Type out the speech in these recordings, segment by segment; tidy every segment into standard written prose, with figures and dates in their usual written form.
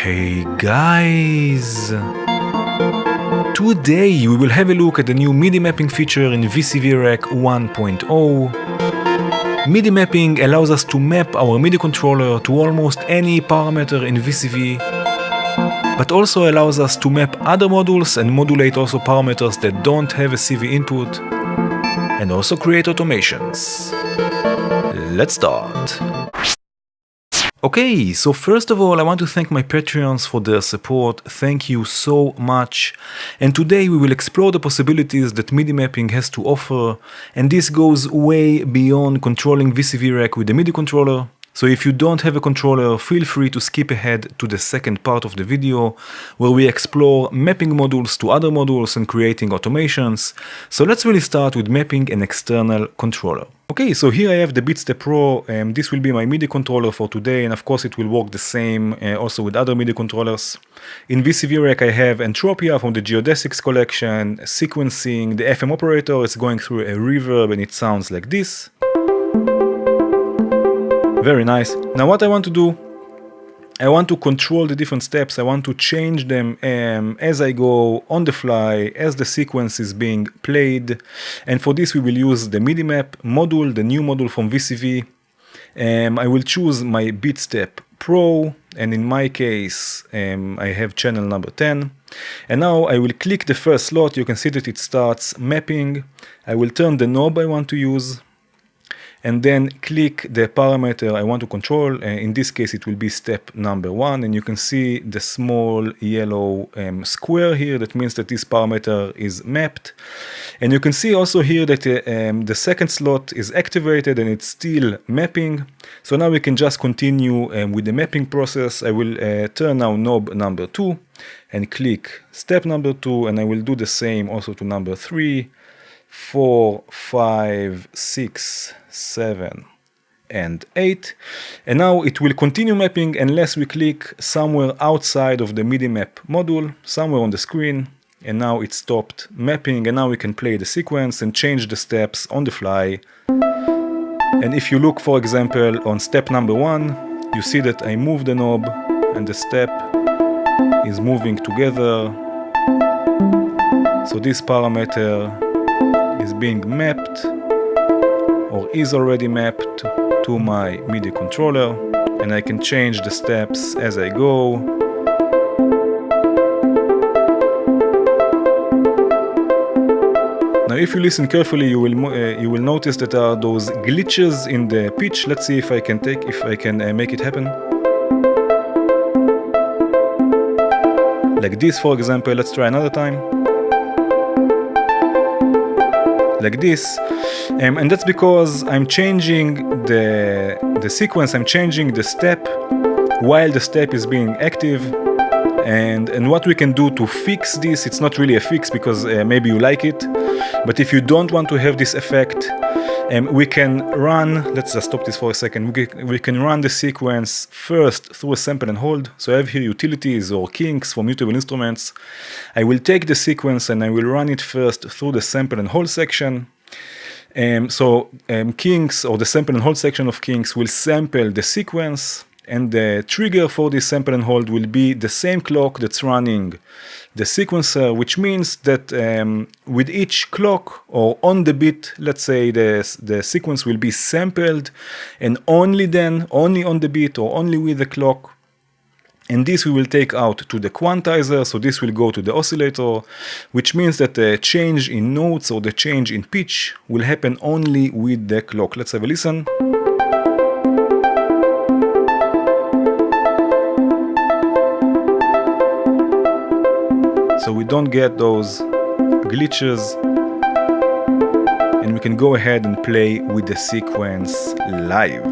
Hey guys! Today we will have a look at the new MIDI mapping feature in VCV Rack 1.0. MIDI mapping allows us to map our MIDI controller to almost any parameter in VCV, but also allows us to map other modules and modulate also parameters that don't have a CV input, and also create automations. Let's start! Okay, so first of all I want to thank my Patreons for their support, thank you so much. And today we will explore the possibilities that MIDI mapping has to offer, and this goes way beyond controlling VCV Rack with the MIDI controller. So if you don't have a controller, feel free to skip ahead to the second part of the video, where we explore mapping modules to other modules and creating automations. So let's really start with mapping an external controller. Okay, so here I have the BeatStep Pro, this will be my MIDI controller for today, and of course it will work the same also with other MIDI controllers. In VCV Rack I have Entropia from the Geodesics collection, sequencing, the FM operator is going through a reverb and it sounds like this. Very nice. Now what I want to do, I want to control the different steps, I want to change them as I go on the fly, as the sequence is being played. And for this we will use the MIDI map module, the new module from VCV. I will choose my BeatStep Pro, and in my case I have channel number 10. And now I will click the first slot, you can see that it starts mapping. I will turn the knob I want to use, and then click the parameter I want to control. In this case it will be step number 1, and you can see the small yellow square here. That means that this parameter is mapped. And you can see also here that the second slot is activated and it's still mapping. So now we can just continue with the mapping process. I will turn now knob number 2 and click step number 2, and I will do the same also to number 3, 4, 5, 6, 7, and 8. And now it will continue mapping unless we click somewhere outside of the MIDI map module, somewhere on the screen. And now it stopped mapping, and now we can play the sequence and change the steps on the fly. And if you look, for example, on step number 1, you see that I move the knob and the step is moving together. So this parameter is being mapped, or is already mapped to my MIDI controller, and I can change the steps as I go. Now if you listen carefully you will notice that there are those glitches in the pitch. Let's see if I can make it happen. Like this, for example. Let's try another time. Like this, and that's because I'm changing the sequence, I'm changing the step while the step is being active. And what we can do to fix this, it's not really a fix because maybe you like it, but if you don't want to have this effect, we can run, let's just stop this for a second, we can run the sequence first through a sample and hold. So I have here utilities or kinks for mutable instruments. I will take the sequence and I will run it first through the sample and hold section. Kinks, or the sample and hold section of kinks, will sample the sequence, and the trigger for this sample and hold will be the same clock that's running the sequencer, which means that with each clock, or on the beat, let's say the sequence will be sampled, and only then, only on the beat or only with the clock. And this we will take out to the quantizer, so this will go to the oscillator, which means that the change in notes or the change in pitch will happen only with the clock. Let's have a listen. So we don't get those glitches, and we can go ahead and play with the sequence live.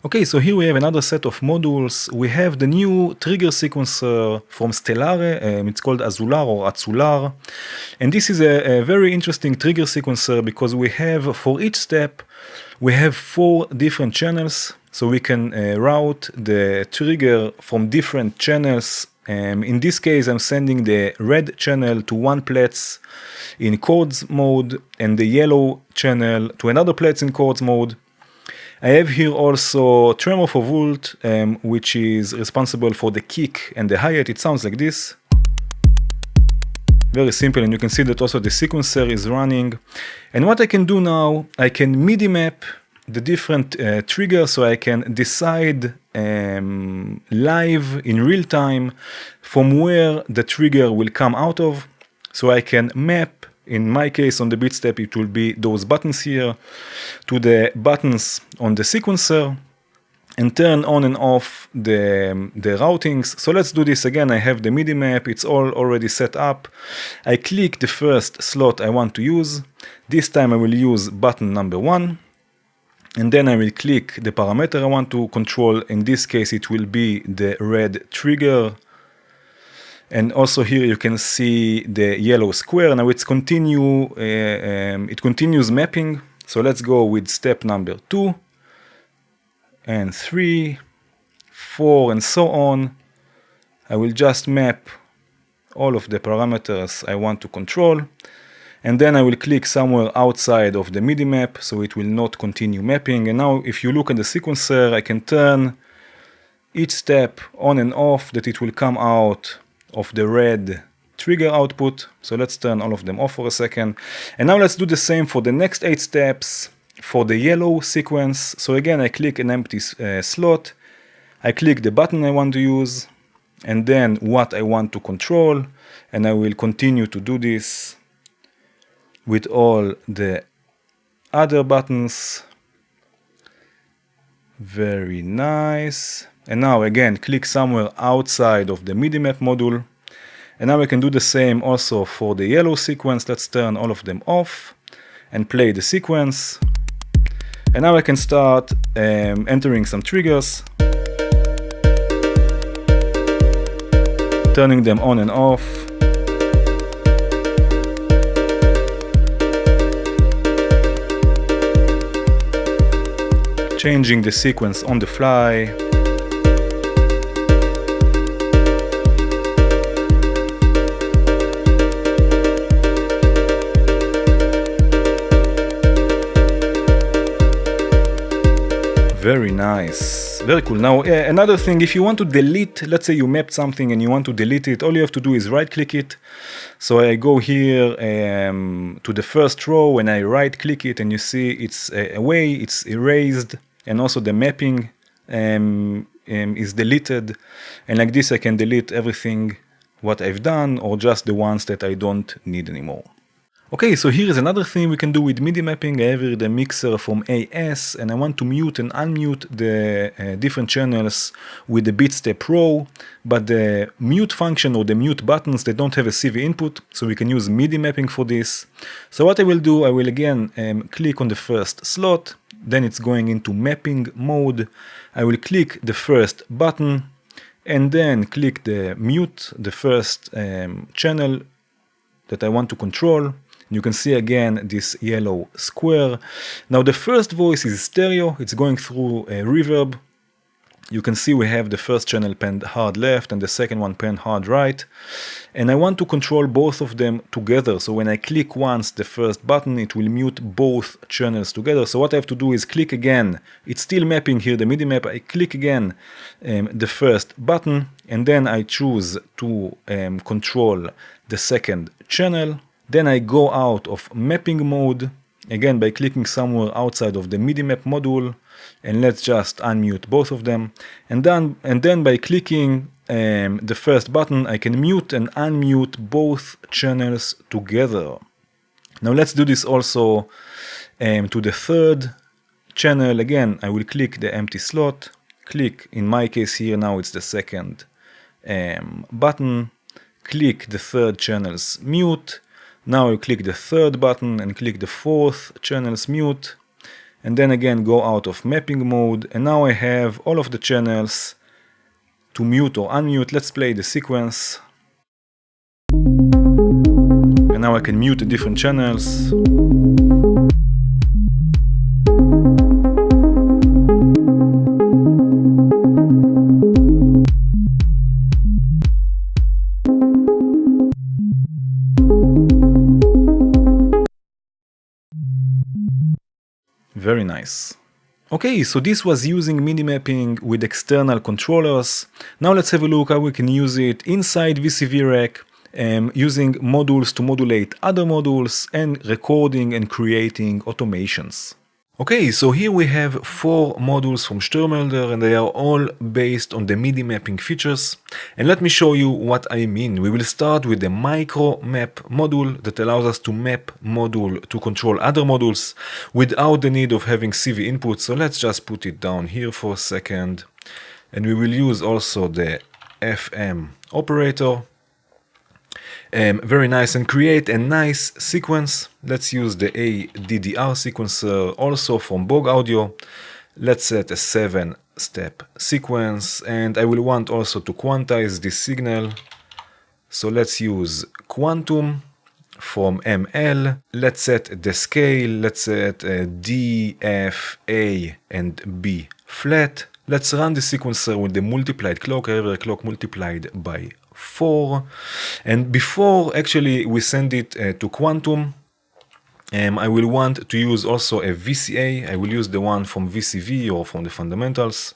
Okay, so here we have another set of modules. We have the new trigger sequencer from Stellare, it's called Azular or Atsular. And this is a very interesting trigger sequencer because we have, for each step, we have 4 different channels. So we can route the trigger from different channels. In this case, I'm sending the red channel to one Platz in chords mode and the yellow channel to another Platz in chords mode. I have here also tremor for volt, which is responsible for the kick and the hi-hat. It sounds like this. Very simple, and you can see that also the sequencer is running. And what I can do now, I can MIDI map the different triggers, so I can decide live in real time from where the trigger will come out of. So I can map, in my case on the beat step it will be those buttons here, to the buttons on the sequencer, and turn on and off the routings. So let's do this again. I have the MIDI map, it's all already set up. I click the first slot I want to use. This time I will use button number 1. And then I will click the parameter I want to control. In this case it will be the red trigger. And also here you can see the yellow square. Now it continues mapping. So let's go with step number 2 and 3, 4, and so on. I will just map all of the parameters I want to control. And then I will click somewhere outside of the MIDI map, so it will not continue mapping. And now if you look at the sequencer, I can turn each step on and off that it will come out of the red trigger output. So let's turn all of them off for a second. And now let's do the same for the next 8 steps for the yellow sequence. So again, I click an empty slot. I click the button I want to use, and then what I want to control. And I will continue to do this with all the other buttons. Very nice. And now again, click somewhere outside of the MIDI map module. And now I can do the same also for the yellow sequence. Let's turn all of them off and play the sequence. And now I can start entering some triggers, turning them on and off. Changing the sequence on the fly. Very nice, very cool. Now another thing, if you want to delete, let's say you mapped something and you want to delete it, all you have to do is right click it. So I go here to the first row and I right click it, and you see it's away, it's erased, and also the mapping is deleted. And like this I can delete everything what I've done, or just the ones that I don't need anymore. Okay, so here is another thing we can do with MIDI mapping. I have here the mixer from AS, and I want to mute and unmute the different channels with the beat step row, but the mute function or the mute buttons, they don't have a CV input, so we can use MIDI mapping for this. So what I will do, I will again click on the first slot, then it's going into mapping mode. I will click the first button, and then click the mute, the first channel that I want to control. You can see again this yellow square. Now the first voice is stereo, it's going through a reverb. You can see we have the first channel panned hard left and the second one panned hard right. And I want to control both of them together. So when I click once the first button, it will mute both channels together. So what I have to do is click again. It's still mapping here the MIDI map. I click again the first button, and then I choose to control the second channel. Then I go out of mapping mode, again by clicking somewhere outside of the MIDI map module, and let's just unmute both of them. And then by clicking the first button, I can mute and unmute both channels together. Now let's do this also to the third channel. Again, I will click the empty slot, click, in my case here now it's the second button, click the third channel's mute. Now I click the third button and click the fourth channel's mute, and then again go out of mapping mode, and now I have all of the channels to mute or unmute. Let's play the sequence. And now I can mute the different channels. Very nice. Okay, so this was using MIDI mapping with external controllers. Now let's have a look how we can use it inside VCV Rack, using modules to modulate other modules and recording and creating automations. Okay, so here we have 4 modules from Stoermelder and they are all based on the MIDI mapping features. And let me show you what I mean. We will start with the micro map module that allows us to map module to control other modules without the need of having CV input. So let's just put it down here for a second. And we will use also the FM operator. Very nice, and create a nice sequence. Let's use the ADDR sequencer also from Bog Audio. Let's set a 7-step sequence, and I will want also to quantize this signal. So let's use quantum from ML. Let's set the scale. Let's set D, F, A, and B flat. Let's run the sequencer with the multiplied clock, every clock multiplied by 4. And before actually we send it to quantum, I will want to use also a VCA. I will use the one from VCV or from the fundamentals,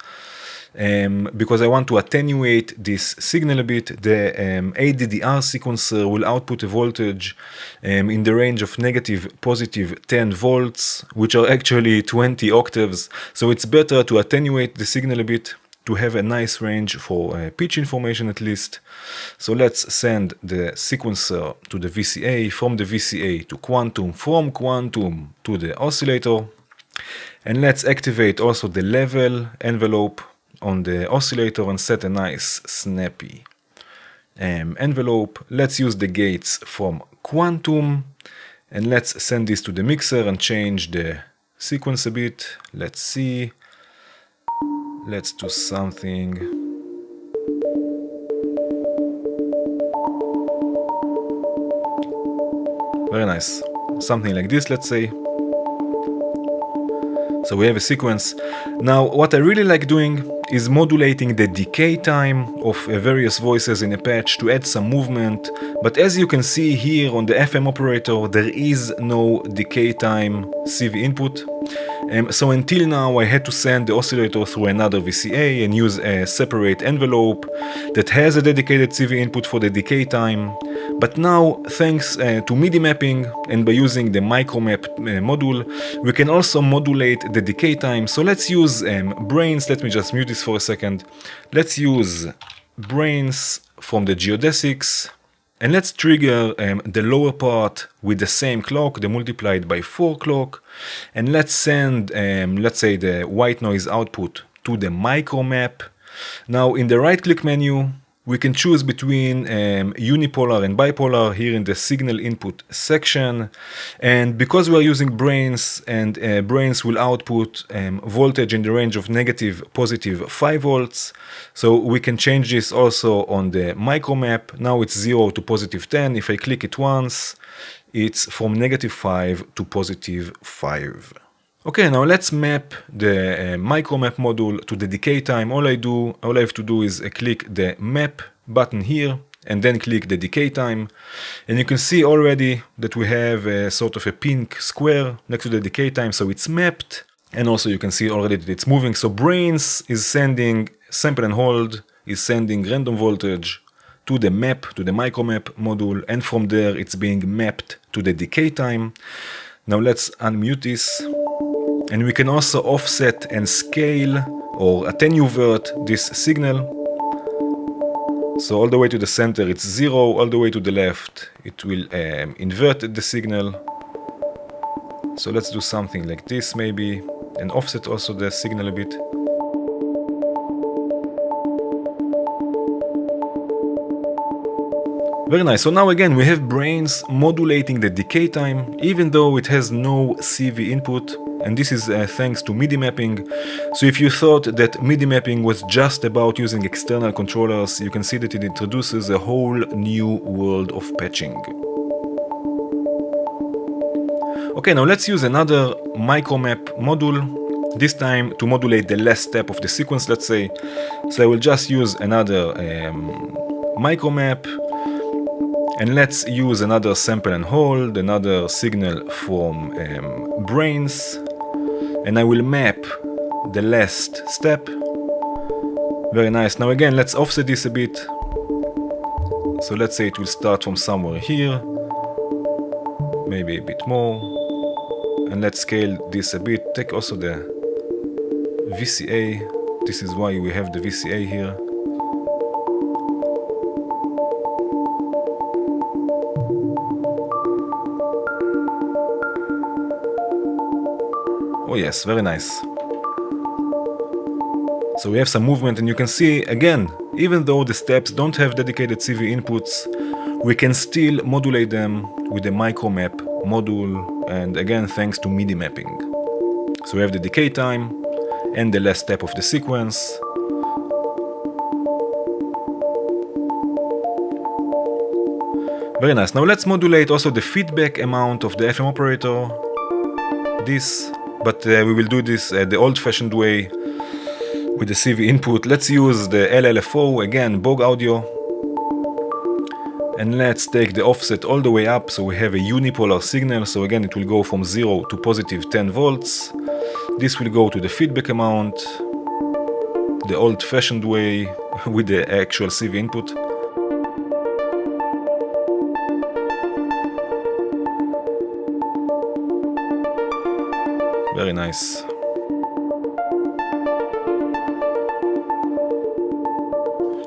because I want to attenuate this signal a bit. The ADDR sequencer will output a voltage in the range of negative positive 10 volts, which are actually 20 octaves. So it's better to attenuate the signal a bit to have a nice range for pitch information at least. So let's send the sequencer to the VCA, from the VCA to quantum, from quantum to the oscillator. And let's activate also the level envelope on the oscillator and set a nice snappy envelope. Let's use the gates from quantum and let's send this to the mixer and change the sequence a bit. Let's see. Let's do something. Very nice. Something like this, let's say. So we have a sequence. Now, what I really like doing is modulating the decay time of various voices in a patch to add some movement. But as you can see here on the FM operator, there is no decay time CV input. So until now I had to send the oscillator through another VCA and use a separate envelope that has a dedicated CV input for the decay time. But now, thanks to MIDI mapping and by using the micromap module, we can also modulate the decay time. So let's use brains. Let me just mute this for a second. Let's use brains from the geodesics. And let's trigger the lower part with the same clock, the multiplied by 4 clock. And let's send, let's say, the white noise output to the micro map. Now in the right click menu, we can choose between unipolar and bipolar here in the signal input section. And because we are using brains and brains will output voltage in the range of negative positive 5 volts. So we can change this also on the micro map. Now it's 0 to positive 10. If I click it once, it's from negative 5 to positive 5. Okay, now let's map the micromap module to the decay time. All I have to do is click the map button here and then click the decay time. And you can see already that we have a sort of a pink square next to the decay time, so it's mapped. And also you can see already that it's moving. So brains is sending sample and hold, is sending random voltage to the map, to the micromap module, and from there it's being mapped to the decay time. Now let's unmute this. And we can also offset and scale or attenuate this signal. So all the way to the center it's 0, all the way to the left it will invert the signal. So let's do something like this maybe, and offset also the signal a bit. Very nice. So now again we have brains modulating the decay time even though it has no CV input. And this is thanks to MIDI mapping. So if you thought that MIDI mapping was just about using external controllers, you can see that it introduces a whole new world of patching. Okay, now let's use another micromap module, this time to modulate the last step of the sequence, let's say. So I will just use another micromap. And let's use another sample and hold, another signal from brains. And I will map the last step. Very nice. Now again, let's offset this a bit. So let's say it will start from somewhere here, maybe a bit more, and let's scale this a bit. Take also the VCA. This is why we have the VCA here. Oh yes, very nice. So we have some movement, and you can see again, even though the steps don't have dedicated CV inputs, we can still modulate them with the micromap module, and again thanks to Midi mapping. So we have the decay time and the last step of the sequence. Very nice. Now let's modulate also the feedback amount of the FM operator. But we will do this the old-fashioned way with the CV input. Let's use the LLFO, again, Bog audio. And let's take the offset all the way up, so we have a unipolar signal. So again, it will go from 0 to positive 10 volts. This will go to the feedback amount, the old-fashioned way with the actual CV input. Very nice.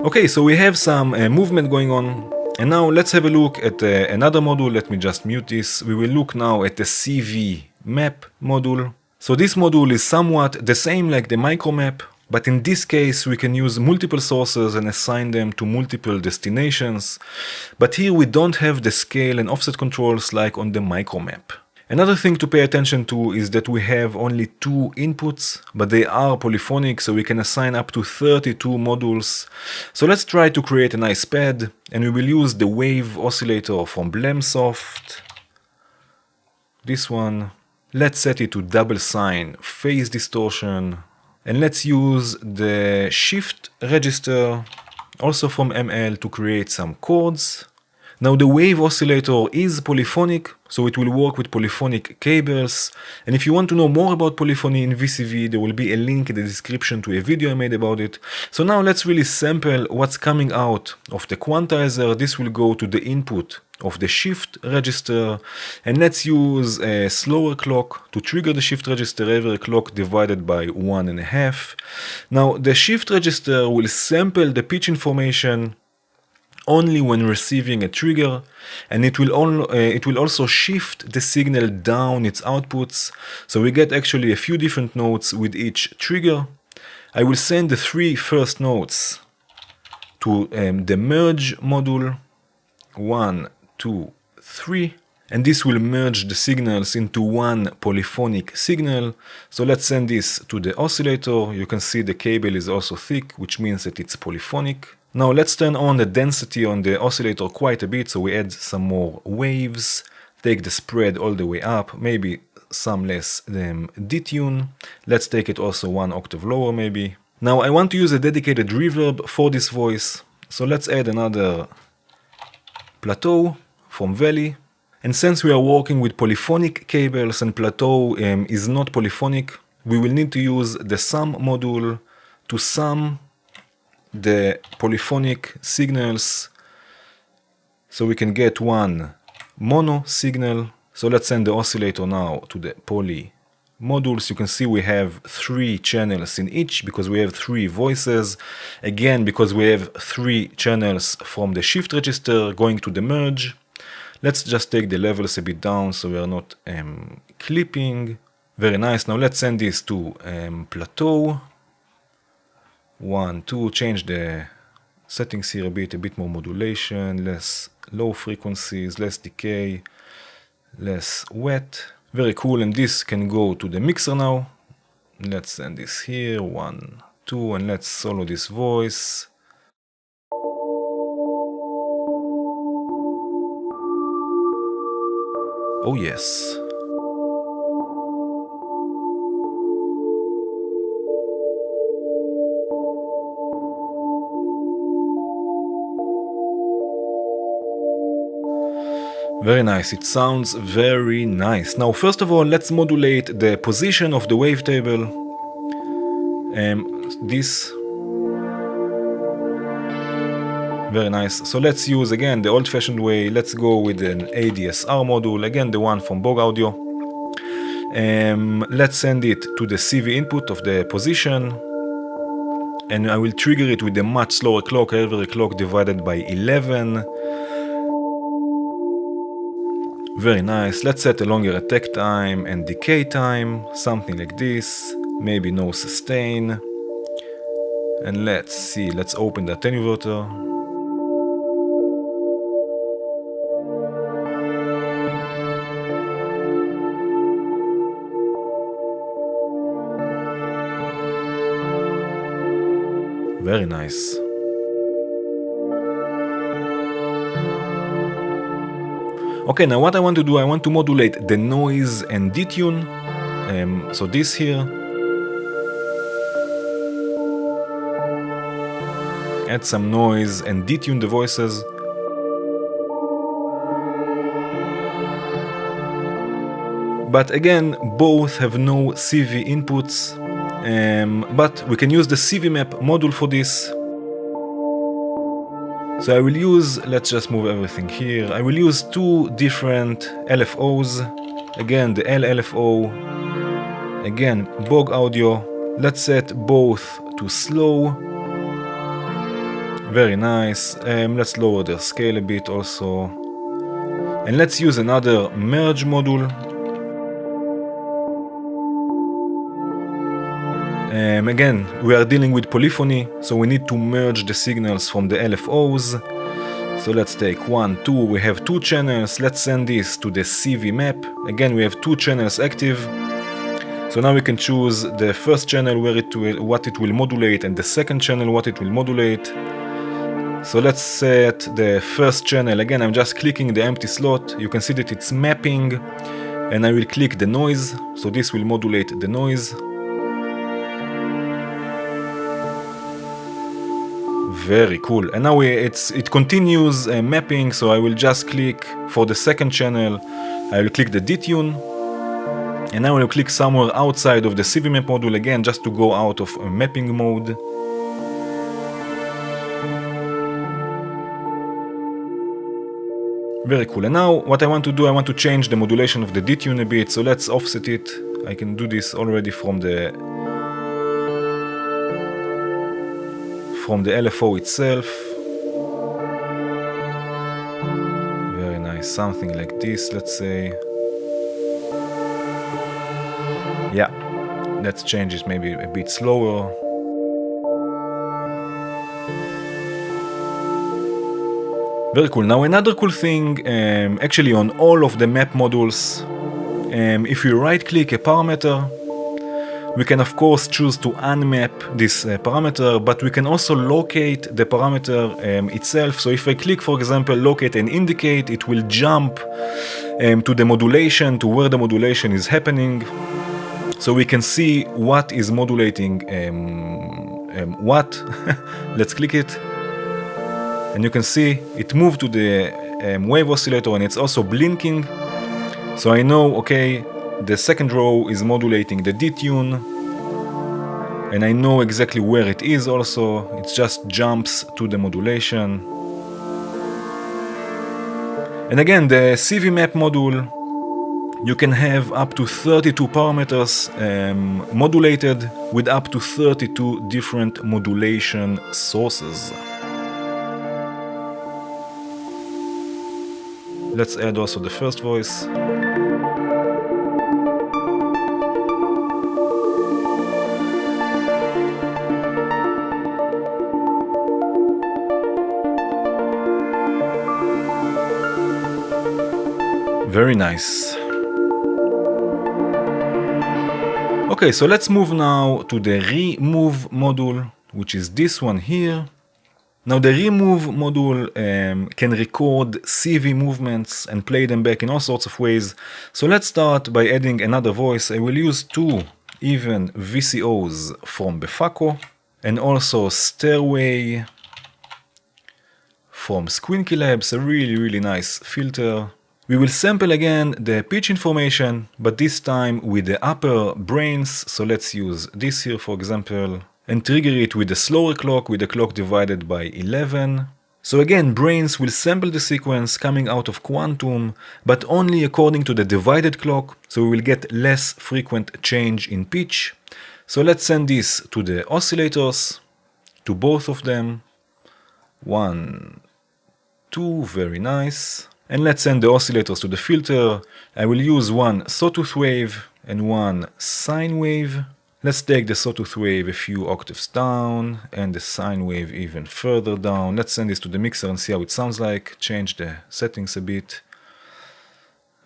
Okay, so we have some movement going on. And now let's have a look at another module. Let me just mute this. We will look now at the CV map module. So this module is somewhat the same like the micromap, but in this case we can use multiple sources and assign them to multiple destinations. But here we don't have the scale and offset controls like on the micromap. Another thing to pay attention to is that we have only 2 inputs, but they are polyphonic, so we can assign up to 32 modules. So let's try to create a nice pad, and we will use the wave oscillator from Blemsoft. This one. Let's set it to double sine phase distortion, and let's use the shift register, also from ML, to create some chords. Now the wave oscillator is polyphonic, so it will work with polyphonic cables. And if you want to know more about polyphony in VCV, there will be a link in the description to a video I made about it. So now let's really sample what's coming out of the quantizer. This will go to the input of the shift register, and let's use a slower clock to trigger the shift register every clock divided by 1.5. Now the shift register will sample the pitch information only when receiving a trigger, and it will also shift the signal down its outputs, so we get actually a few different notes with each trigger. I will send the 3 first notes to the merge module, 1, 2, 3, and this will merge the signals into one polyphonic signal. So let's send this to the oscillator. You can see the cable is also thick, which means that it's polyphonic. Now let's turn on the density on the oscillator quite a bit, so we add some more waves, take the spread all the way up, maybe some less detune. Let's take it also 1 octave lower maybe. Now I want to use a dedicated reverb for this voice, so let's add another plateau from Valley. And since we are working with polyphonic cables and plateau is not polyphonic, we will need to use the sum module to sum the polyphonic signals, so we can get one mono signal. So let's send the oscillator now to the poly modules. You can see we have 3 channels in each because we have 3 voices. Again, because we have 3 channels from the shift register going to the merge. Let's just take the levels a bit down so we are not clipping. Very nice. Now let's send this to plateau. 1, 2, change the settings here a bit more modulation, less low frequencies, less decay, less wet. Very cool, and this can go to the mixer now. Let's send this here, 1, 2, and let's solo this voice. Oh yes. Very nice, it sounds very nice. Now first of all, let's modulate the position of the wavetable. This very nice. So let's use again the old-fashioned way. Let's go with an ADSR module, again the one from Bog Audio. Let's send it to the CV input of the position, and I will trigger it with a much slower clock, every clock divided by 11. Very nice. Let's set a longer attack time and decay time, something like this, maybe no sustain. And let's see, let's open the attenuator. Very nice. Okay, now what I want to do, I want to modulate the noise and detune. So this here. Add some noise and detune the voices. But again, both have no CV inputs. But we can use the CV map module for this. So I will use, let's just move everything here. I will use two different LFOs. Again, the LLFO. Again, Bog Audio. Let's set both to slow. Very nice. Let's lower their scale a bit also. And let's use another merge module. Again, we are dealing with polyphony, so we need to merge the signals from the LFOs. So let's take 1, 2, we have 2 channels, let's send this to the CV map. Again, we have 2 channels active. So now we can choose the first channel where what it will modulate, and the second channel what it will modulate. So let's set the first channel. Again, I'm just clicking the empty slot. You can see that it's mapping, and I will click the noise. So this will modulate the noise. Very cool. And now it continues mapping, so I will just click for the second channel. I will click the detune, and now I will click somewhere outside of the CV map module again, just to go out of mapping mode. Very cool. And now what I want to do, I want to change the modulation of the detune a bit, so let's offset it. I can do this already from the LFO itself. Very nice, something like this, let's say. Yeah, let's change it maybe a bit slower. Very cool. Now another cool thing, actually on all of the map modules, if you right click a parameter, we can of course choose to unmap this parameter, but we can also locate the parameter itself. So if I click, for example, locate and indicate, it will jump to the modulation, to where the modulation is happening. So we can see what is modulating what. Let's click it. And you can see it moved to the wave oscillator, and it's also blinking. So I know, okay, the second row is modulating the detune, and I know exactly where it is also. It just jumps to the modulation. And again, the CV map module, you can have up to 32 parameters modulated with up to 32 different modulation sources. Let's add also the first voice. Very nice. Okay, so let's move now to the remove module, which is this one here. Now the remove module can record CV movements and play them back in all sorts of ways. So let's start by adding another voice. I will use 2 even VCOs from Befaco, and also Stairway from Squinky Labs, a really nice filter. We will sample again the pitch information, but this time with the upper brains. So let's use this here, for example, and trigger it with a slower clock, with the clock divided by 11. So again, brains will sample the sequence coming out of quantum, but only according to the divided clock, so we will get less frequent change in pitch. So let's send this to the oscillators, to both of them. 1, 2, very nice. And let's send the oscillators to the filter. I will use one sawtooth wave and one sine wave. Let's take the sawtooth wave a few octaves down and the sine wave even further down. Let's send this to the mixer and see how it sounds like. Change the settings a bit.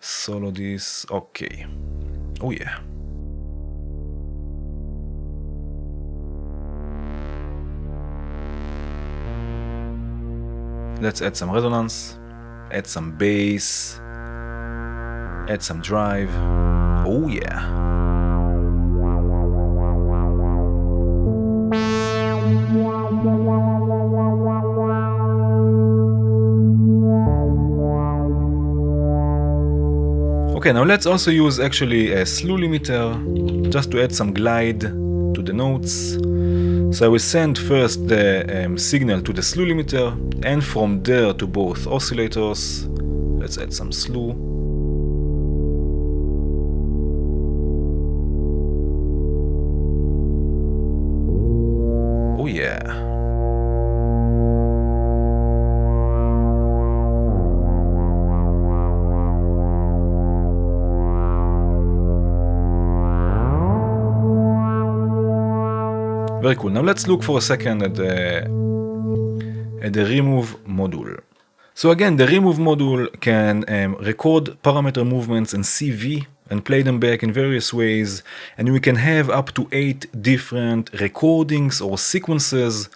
Solo this. Okay. Oh yeah. Let's add some resonance. Add some bass, add some drive. Oh yeah. Okay, now let's also use actually a slew limiter just to add some glide to the notes. So I will send first the signal to the slew limiter and from there to both oscillators. Let's add some slew. Oh yeah. Very cool. Now let's look for a second at the remove module. So again, the remove module can record parameter movements and CV and play them back in various ways, and we can have up to 8 different recordings or sequences,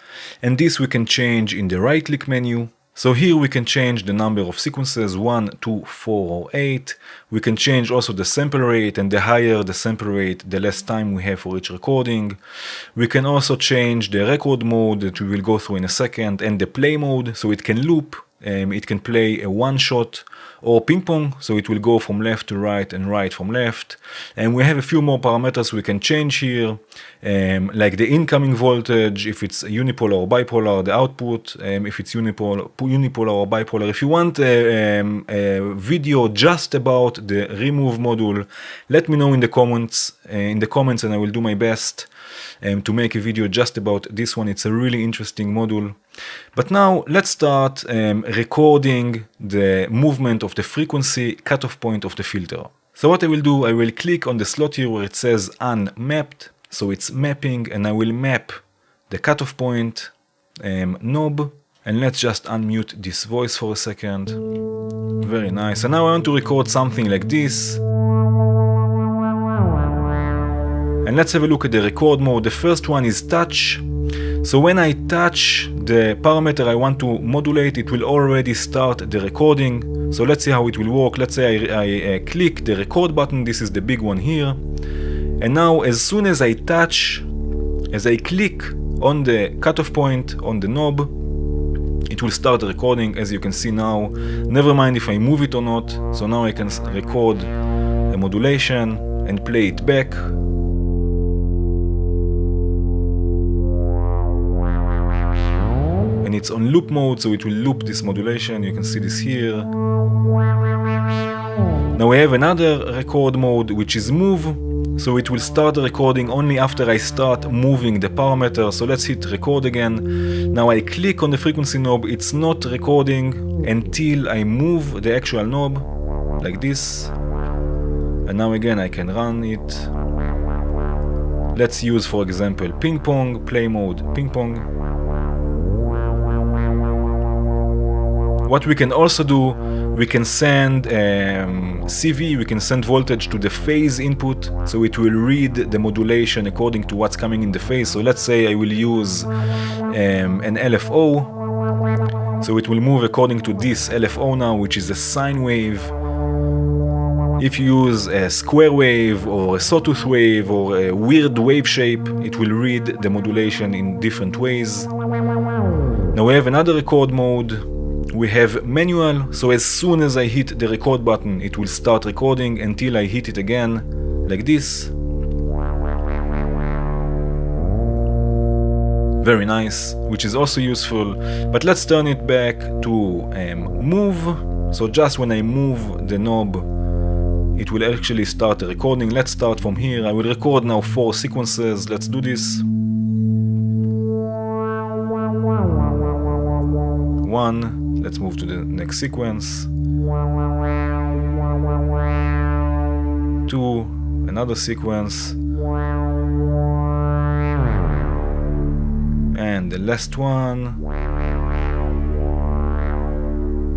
and this we can change in the right click menu. So here we can change the number of sequences, 1, 2, 4 or 8. We can change also the sample rate, and the higher the sample rate, the less time we have for each recording. We can also change the record mode that we will go through in a second, and the play mode, so it can loop. It can play a one shot or ping pong, so it will go from left to right and right from left. And we have a few more parameters we can change here, like the incoming voltage, if it's unipolar or bipolar, the output, if it's unipolar or bipolar. If you want a video just about the remove module, let me know in the comments, and I will do my best to make a video just about this one. It's a really interesting module. But now let's start recording the movement of the frequency cutoff point of the filter. So what I will do, I will click on the slot here where it says unmapped, so it's mapping, and I will map the cutoff point knob, and let's just unmute this voice for a second. Very nice. And now I want to record something like this. And let's have a look at the record mode. The first one is touch. So when I touch the parameter I want to modulate, it will already start the recording. So let's see how it will work. Let's say I click the record button. This is the big one here. And now as soon as I touch, as I click on the cutoff point on the knob, it will start the recording, as you can see now. Never mind if I move it or not. So now I can record a modulation and play it back. And it's on loop mode, so it will loop this modulation. You can see this here. Now we have another record mode, which is move. So it will start the recording only after I start moving the parameter. So let's hit record again. Now I click on the frequency knob. It's not recording until I move the actual knob, like this. And now again I can run it. Let's use, for example, ping pong, play mode, ping pong. What we can also do, we can send CV, we can send voltage to the phase input, so it will read the modulation according to what's coming in the phase. So let's say I will use an LFO, so it will move according to this LFO now, which is a sine wave. If you use a square wave or a sawtooth wave or a weird wave shape, it will read the modulation in different ways. Now we have another record mode, we have manual, so as soon as I hit the record button, it will start recording until I hit it again, like this. Very nice, which is also useful. But let's turn it back to move. So just when I move the knob, it will actually start the recording. Let's start from here. I will record now 4 sequences. Let's do this. 1. Let's move to the next sequence. 2. Another sequence. And the last one.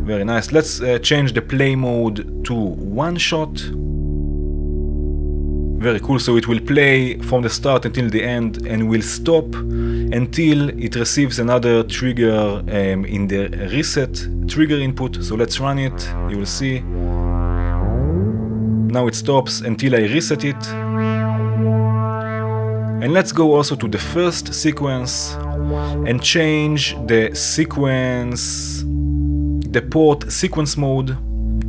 Very nice. Let's change the play mode to one shot. Very cool. So it will play from the start until the end and will stop until it receives another trigger in the reset trigger input. So let's run it. You will see. Now it stops until I reset it. And let's go also to the first sequence and change the sequence, the port sequence mode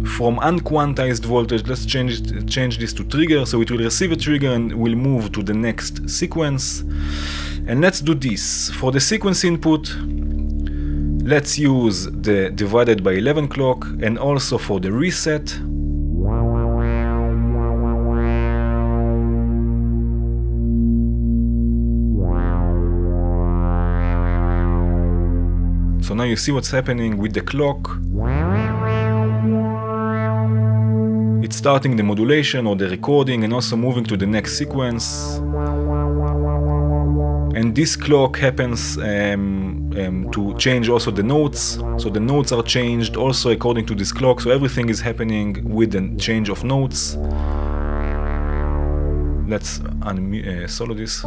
from unquantized voltage. Let's change this to trigger, so it will receive a trigger and will move to the next sequence. And let's do this. For the sequence input, let's use the divided by 11 clock, and also for the reset. So now you see what's happening with the clock. It's starting the modulation or the recording and also moving to the next sequence. And this clock happens to change also the notes. So the notes are changed also according to this clock. So everything is happening with the change of notes. Let's solo this.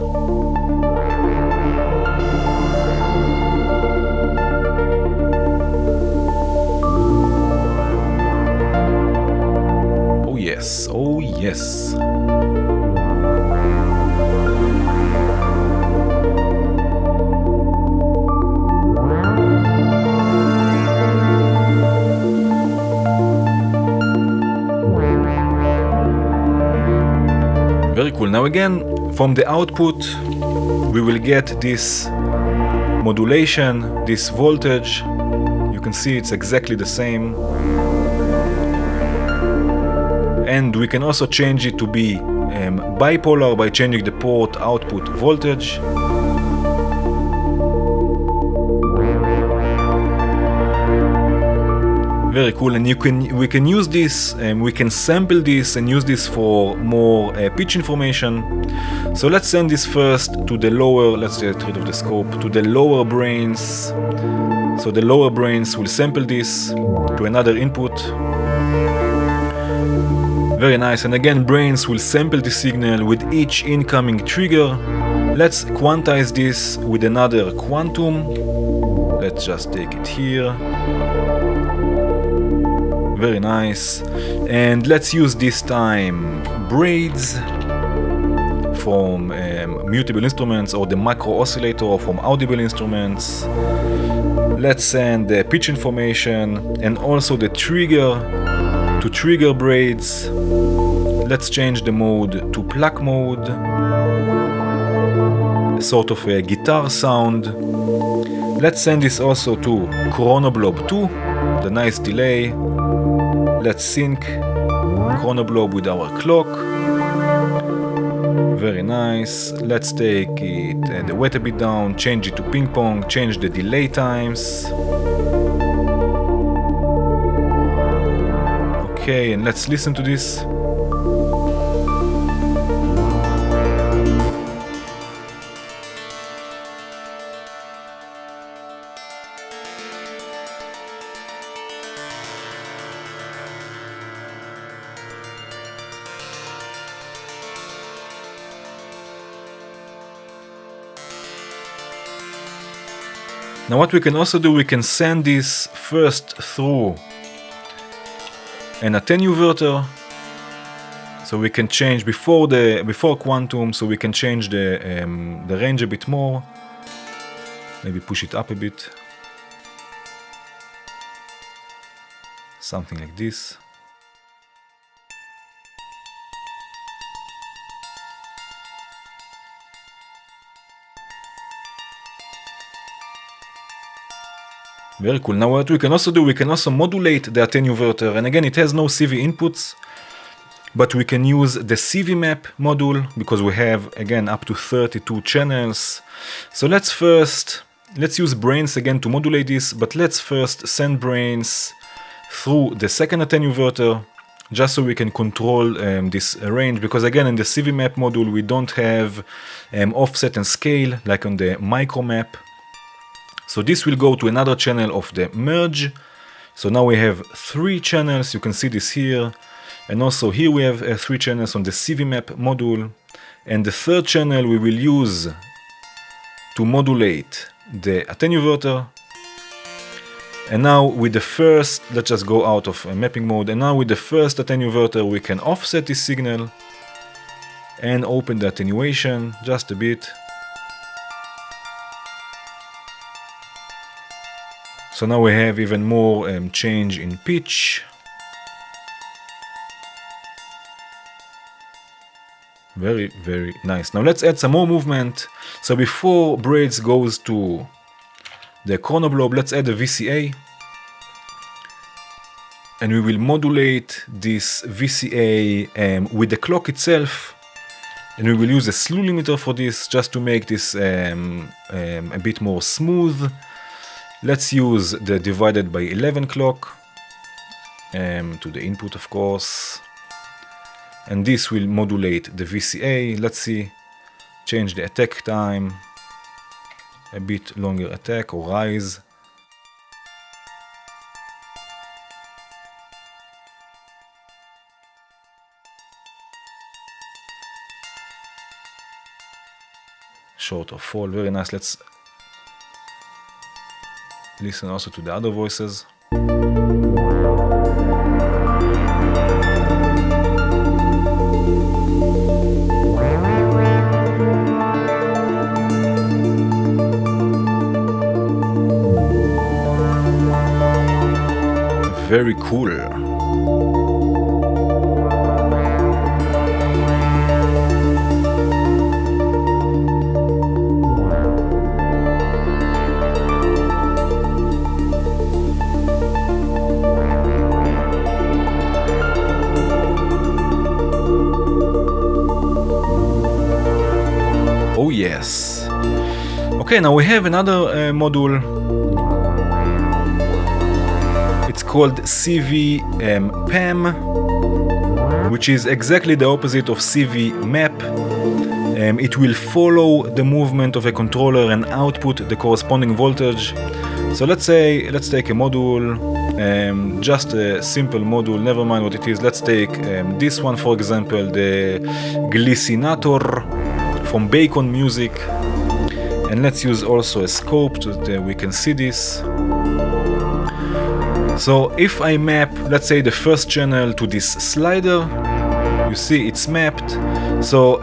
Yes, oh yes. Very cool. Now again, from the output, we will get this modulation, this voltage. You can see it's exactly the same. And we can also change it to be bipolar by changing the port output voltage. Very cool, and we can use this, we can sample this and use this for more pitch information. So let's send this first to the lower, let's get rid of the scope, to the lower brains. So the lower brains will sample this to another input. Very nice, and again brains will sample the signal with each incoming trigger. Let's quantize this with another quantum. Let's just take it here. Very nice. And let's use this time braids from mutable instruments or the macro oscillator from audible instruments. Let's send the pitch information and also the trigger to trigger braids. Let's change the mode to pluck mode, sort of a guitar sound. Let's send this also to chronoblob 2, the nice delay. Let's sync chronoblob with our clock. Very nice. Let's take it the weight a bit down, change it to ping pong, change the delay times. Okay, and let's listen to this. Now what we can also do, we can send this first through an attenuverter, so we can change before quantum, so we can change the range a bit more, maybe push it up a bit. something like this. Very cool. Now what we can also do, we can also modulate the attenuverter, and again it has no CV inputs, but we can use the CV map module because we have again up to 32 channels. So let's use brains again to modulate this, but let's first send brains through the second attenuverter just so we can control this range, because again in the CV map module we don't have offset and scale like on the micro map. So this will go to another channel of the merge. So now we have 3 channels, you can see this here. And also here we have 3 channels on the CV map module. And the third channel we will use to modulate the attenuverter. And now with the first, let's just go out of mapping mode. And now with the first attenuverter we can offset this signal and open the attenuation just a bit. So now we have even more change in pitch. Very, very nice. Now let's add some more movement. So before braids goes to the chronoblob, let's add a VCA. And we will modulate this VCA with the clock itself. And we will use a slew limiter for this just to make this a bit more smooth. Let's use the divided by 11 clock to the input, of course. And this will modulate the VCA. Let's see, change the attack time, a bit longer attack or rise. Short or fall, very nice. Let's listen also to the other voices. Very cool. Oh yes. Okay, now we have another module. It's called CV PAM, which is exactly the opposite of CV map. It will follow the movement of a controller and output the corresponding voltage. So let's take a module, just a simple module, never mind what it is. Let's take this one, for example, the Glycinator from Bacon Music, and let's use also a scope so that we can see this. So if I map, let's say, the first channel to this slider, you see it's mapped. So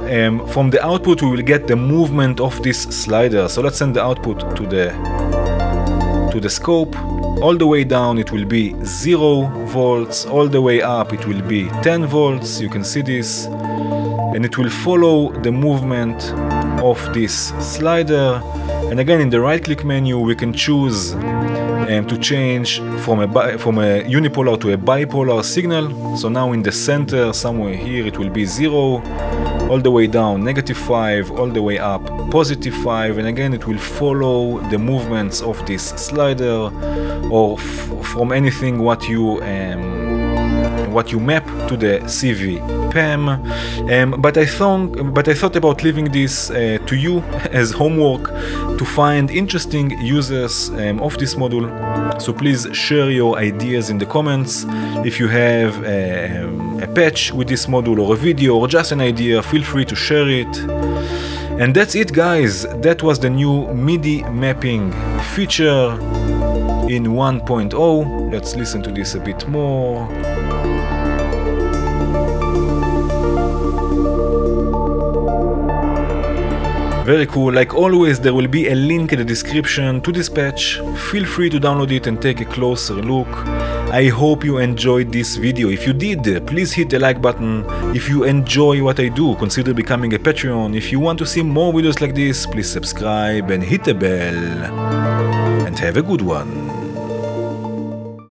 from the output we will get the movement of this slider. So let's send the output to the scope. All the way down it will be 0 volts, all the way up it will be 10 volts, you can see this. And it will follow the movement of this slider. And again, in the right click menu we can choose to change from a unipolar to a bipolar signal. So now in the center, somewhere here, it will be 0, all the way down -5, all the way up +5, and again it will follow the movements of this slider or from anything what you map to the CV PAM. But I thought about leaving this to you as homework to find interesting uses of this module. So please share your ideas in the comments. If you have a patch with this module or a video or just an idea, feel free to share it. And that's it, guys. That was the new Midi mapping feature in 1.0. Let's listen to this a bit more. Very cool. Like always, there will be a link in the description to this patch. Feel free to download it and take a closer look. I hope you enjoyed this video. If you did, please hit the like button. If you enjoy what I do, consider becoming a Patreon. If you want to see more videos like this, please subscribe and hit the bell. And have a good one.